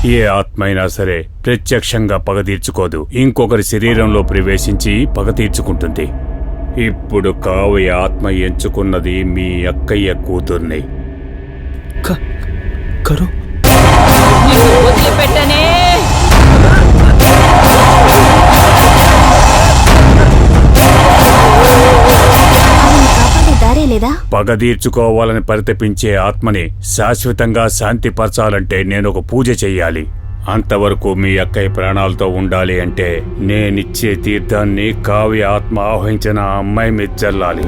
ఏ ఆత్మ అయినా సరే ప్రత్యక్షంగా పగ తీర్చుకోదు, ఇంకొకరి శరీరంలో ప్రవేశించి పగ తీర్చుకుంటుంది. ఇప్పుడు కావ్య ఆత్మ ఎంచుకున్నది మీ అక్కయ్య కూతుర్ని. వదిలిపెట్టనే. పగ తీర్చుకోవాలని పరితపించే ఆత్మని శాశ్వతంగా శాంతిపరచాలంటే నేను ఒక పూజ చెయ్యాలి. అంతవరకు మీ అక్కయ్య ప్రాణాలతో ఉండాలి అంటే నేనిచ్చే తీర్థాన్ని కావ్య ఆత్మ ఆవహించిన అమ్మాయి మీద చల్లాలి.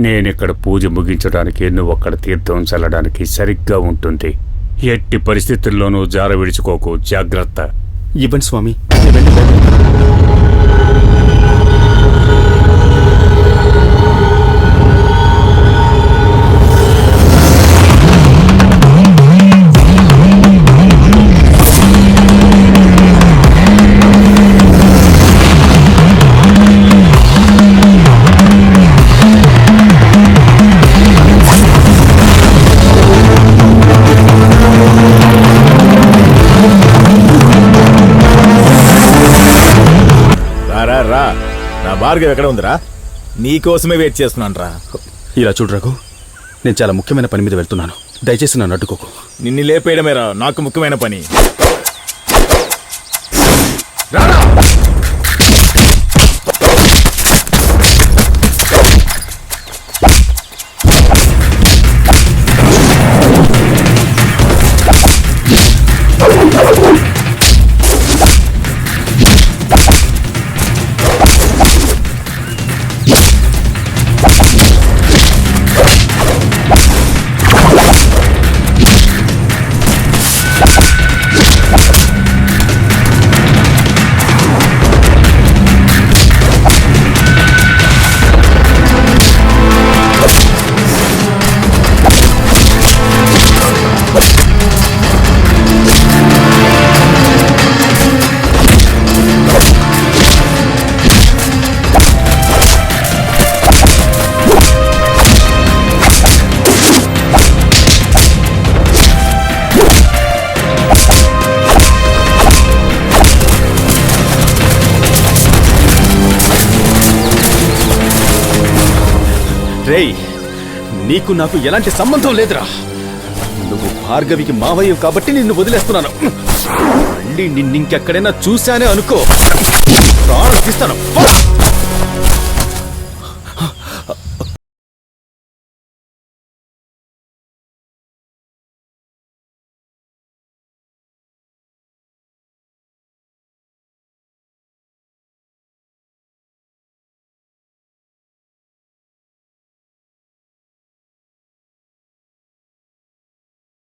నేనిక్కడ పూజ ముగించడానికి, నువ్వు అక్కడ తీర్థం చల్లడానికి సరిగ్గా ఉంటుంది. ఎట్టి పరిస్థితుల్లోనూ జార విడుచుకోకు, జాగ్రత్త. ఇవ్వండి స్వామి. నా భార్గవ్ ఎక్కడ ఉందిరా? నీకోసమే వెయిట్ చేస్తున్నాను రా. ఇలా చూడు రఘు, నేను చాలా ముఖ్యమైన పని మీద వెళ్తున్నాను, దయచేసి నన్ను అడ్డుకోకు. నిన్ను లేపేయడమేరా నాకు ముఖ్యమైన పని. రేయ్, నీకు నాకు ఎలాంటి సంబంధం లేదురా. నువ్వు భార్గవికి మావయ్య కాబట్టి నిన్ను వదిలేస్తున్నాను. మళ్ళీ నిన్నింకెక్కడైనా చూశానే అనుకో, ప్రాణం తీస్తాను.